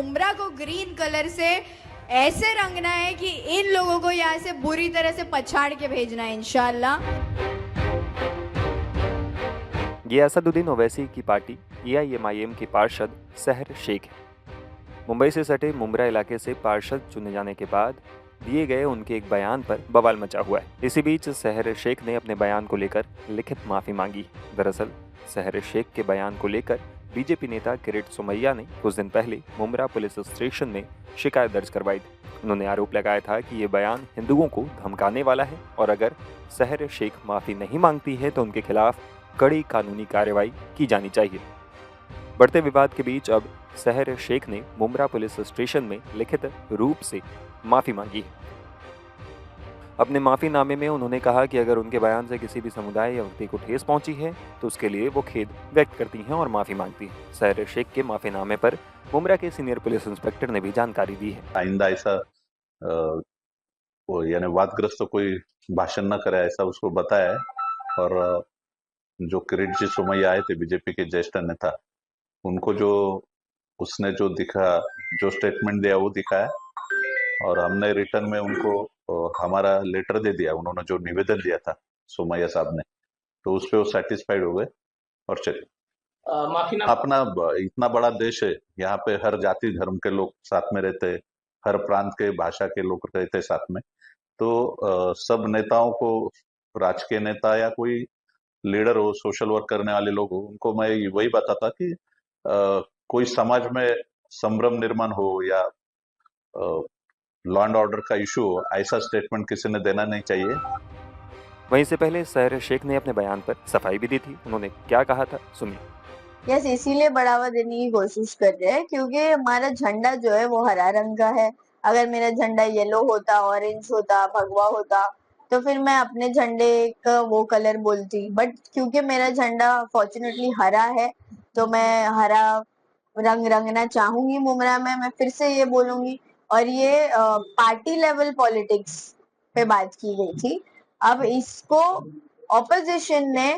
मुमरा को green colour से ऐसे रंगना है कि इन लोगों को यहाँ से बुरी तरह से पछाड़ के भेजना है इंशाल्लाह। ये असदुद्दीन ओवैसी की पार्टी AIMIM के पार्षद सहर शेख है। मुंबई से सटे मुमरा इलाके से पार्षद चुने जाने के बाद दिए गए उनके एक बयान पर बवाल मचा हुआ है। इसी बीच सहर शेख ने अपने बयान को लेकर लिखित माफी मांगी। दरअसल सहर शेख के बयान को लेकर बीजेपी नेता किरीट सोमैया ने कुछ दिन पहले मुमरा पुलिस स्टेशन में शिकायत दर्ज करवाई थी। उन्होंने आरोप लगाया था कि ये बयान हिंदुओं को धमकाने वाला है और अगर सहर शेख माफी नहीं मांगती है तो उनके खिलाफ कड़ी कानूनी कार्रवाई की जानी चाहिए। बढ़ते विवाद के बीच अब सहर शेख ने मुमरा पुलिस स्टेशन में लिखित रूप से माफी मांगी है। अपने माफीनामे में उन्होंने कहा कि अगर उनके बयान से किसी भी समुदाय या व्यक्ति को ठेस पहुंची है तो उसके लिए वो खेद व्यक्त करती हैं और माफी मांगती हैं। सहर शेख के माफीनामे पर मुमरा के सीनियर पुलिस इंस्पेक्टर ने भी जानकारी दी है। आइंदा ऐसा यानी वादग्रस्त कोई भाषण न करे ऐसा उसको बताया है। और जो किरीट जी सोमैया आए थे बीजेपी के ज्येष्ठ नेता, उनको जो उसने जो स्टेटमेंट दिया वो दिखाया और हमने रिटर्न में उनको हमारा लेटर दे दिया। उन्होंने जो निवेदन दिया था सोमैया साहब ने, तो उस पे वो सेटिस्फाइड हो गए और चले। अपना इतना बड़ा देश है, यहाँ पे हर जाति धर्म के लोग साथ में रहते हैं, हर प्रांत के भाषा के लोग रहते हैं साथ में। तो सब नेताओं को, राजकीय नेता या कोई लीडर हो, सोशल वर्क करने वाले लोग हो, उनको मैं वही बताता कि कोई समाज में संभ्रम निर्माण हो या लॉ एंड ऑर्डर का इशू हो, ऐसा स्टेटमेंट किसी ने देना नहीं चाहिए। वहीं से पहले सहर शेख ने अपने बयान पर सफाई भी दी थी। उन्होंने क्या कहा था सुनिए। यस, इसीलिए बढ़ावा देने की कोशिश कर रहे हैं क्योंकि हमारा झंडा जो है वो हरा रंग का है। अगर मेरा झंडा येलो होता, ऑरेंज होता, भगवा होता तो फिर मैं अपने झंडे का वो कलर बोलती, बट क्योंकि मेरा झंडा फॉर्चुनेटली हरा है तो मैं हरा रंग रंगना चाहूंगी मुमरा में। मैं फिर से ये बोलूंगी। और ये पार्टी लेवल पॉलिटिक्स पे बात की गई थी। अब इसको ऑपोजिशन ने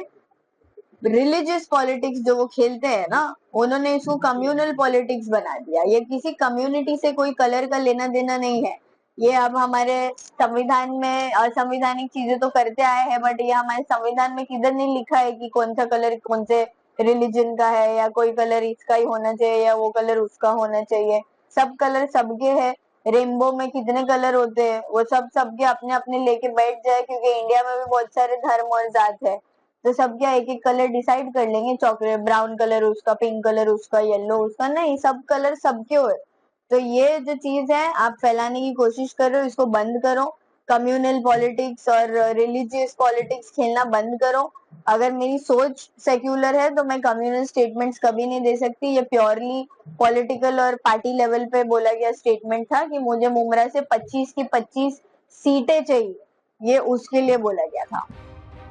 रिलीजियस पॉलिटिक्स जो वो खेलते हैं ना, उन्होंने इसको कम्युनल पॉलिटिक्स बना दिया। ये किसी कम्युनिटी से कोई कलर का लेना देना नहीं है। ये अब हमारे संविधान में असंवैधानिक चीजें तो करते आए हैं, बट ये हमारे संविधान में किधर नहीं लिखा है कि कौन सा कलर कौन से रिलीजन का है या कोई कलर इसका ही होना चाहिए या वो कलर उसका होना चाहिए। सब कलर सबके है। रेनबो में कितने कलर होते हैं, वो सब सबके अपने अपने लेके बैठ जाए, क्योंकि इंडिया में भी बहुत सारे धर्म और जात है, तो सब क्या एक एक कलर डिसाइड कर लेंगे, चॉकलेट ब्राउन कलर उसका, पिंक कलर उसका, येलो उसका? नहीं, सब कलर सबके हो। तो ये जो चीज है आप फैलाने की कोशिश कर रहे हो, इसको बंद करो। कम्युनल पॉलिटिक्स और रिलीजियस पॉलिटिक्स खेलना बंद करो। अगर मेरी सोच सेक्युलर है तो मैं कम्युनल स्टेटमेंट्स कभी नहीं दे सकती। ये प्योरली पॉलिटिकल और पार्टी लेवल पे बोला गया स्टेटमेंट था कि मुझे मुमरा से 25 की 25 सीटें चाहिए, ये उसके लिए बोला गया था।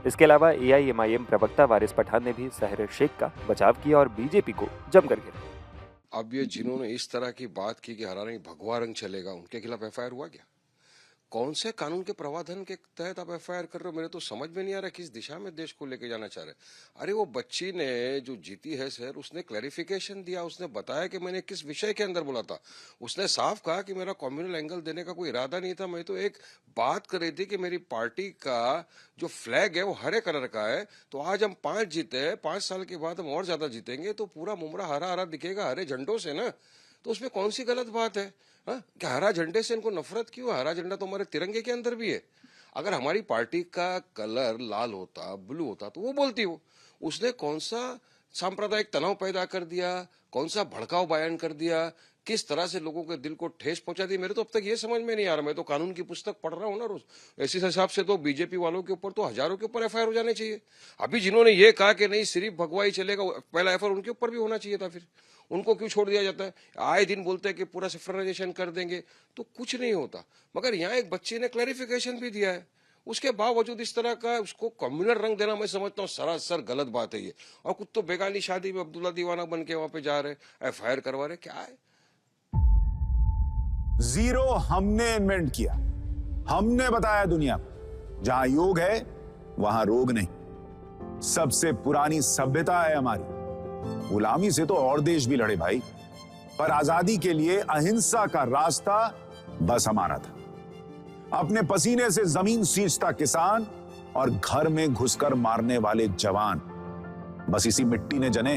इसके अलावा AIMIM प्रवक्ता वारिस पठान ने भी सहर शेख का बचाव किया और बीजेपी को जमकर घेरा। अब ये जिन्होंने इस तरह की बात की कि हरा रंग भगवा रंग चलेगा, उनके खिलाफ FIR हुआ क्या? कौन से कानून के प्रावधान के तहत आप FIR कर रहे हो? मेरे तो समझ में नहीं आ रहा किस दिशा में देश को लेके जाना चाह रहे। अरे वो बच्ची ने जो जीती है सर, उसने क्लैरिफिकेशन दिया, उसने बताया कि मैंने किस विषय के अंदर बोला था। उसने साफ कहा कि मेरा कम्युनल एंगल देने का कोई इरादा नहीं था। मैं तो एक बात कर रही थी कि मेरी पार्टी का जो फ्लैग है वो हरे कलर का है, तो आज हम 5 जीते हैं, 5 साल के बाद हम और ज्यादा जीतेंगे तो पूरा मुमरा हरा हरा दिखेगा हरे झंडों से ना। तो उसमें कौन सी गलत बात है? क्या हरा झंडे से इनको नफरत क्यों? हरा झंडा तो हमारे तिरंगे के अंदर भी है। अगर हमारी पार्टी का कलर लाल होता, ब्लू होता, तो वो बोलती हो। उसने कौन सा सांप्रदायिक तनाव पैदा कर दिया, कौन सा भड़काऊ बयान कर दिया, किस तरह से लोगों के दिल को ठेस पहुंचा दी, मेरे तो अब तक ये समझ में नहीं आ रहा। मैं तो कानून की पुस्तक पढ़ रहा हूँ ना रोज। इसी हिसाब से तो बीजेपी वालों के ऊपर तो हजारों के ऊपर FIR हो जाने चाहिए। अभी जिन्होंने ये कहा कि नहीं सिर्फ भगवा ही चलेगा, पहला FIR उनके ऊपर भी होना चाहिए था। फिर उनको क्यों छोड़ दिया जाता है? आए दिन बोलते हैं कि पूरा सेफ्टराइजेशन कर देंगे, तो कुछ नहीं होता। मगर यहाँ एक बच्चे ने क्लैरिफिकेशन भी दिया है, उसके बावजूद इस तरह का उसको कम्युनल रंग देना मैं समझता हूँ सरासर गलत बात है ये। और कुछ तो बेगानी शादी में अब्दुल्ला दीवाना बन के वहां पे जा रहे, FIR करवा रहे, क्या है? जीरो हमने इन्वेंट किया, हमने बताया दुनिया को, जहां योग है वहां रोग नहीं। सबसे पुरानी सभ्यता है हमारी। गुलामी से तो और देश भी लड़े भाई, पर आजादी के लिए अहिंसा का रास्ता बस हमारा था। अपने पसीने से जमीन सींचता किसान और घर में घुसकर मारने वाले जवान, बस इसी मिट्टी ने जने।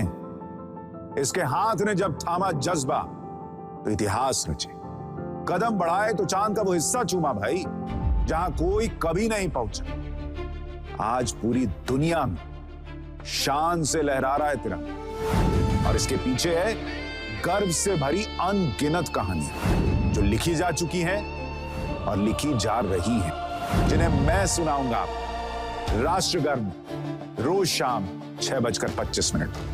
इसके हाथ ने जब थामा जज्बा तो इतिहास रचे। कदम बढ़ाए तो चांद का वो हिस्सा चूमा भाई, जहां कोई कभी नहीं पहुंचा। आज पूरी दुनिया में शान से लहरा रहा है तिरंगा, और इसके पीछे है गर्व से भरी अनगिनत कहानियां जो लिखी जा चुकी हैं और लिखी जा रही हैं, जिन्हें मैं सुनाऊंगा आपको राष्ट्रगान रोज शाम 6:25 पर।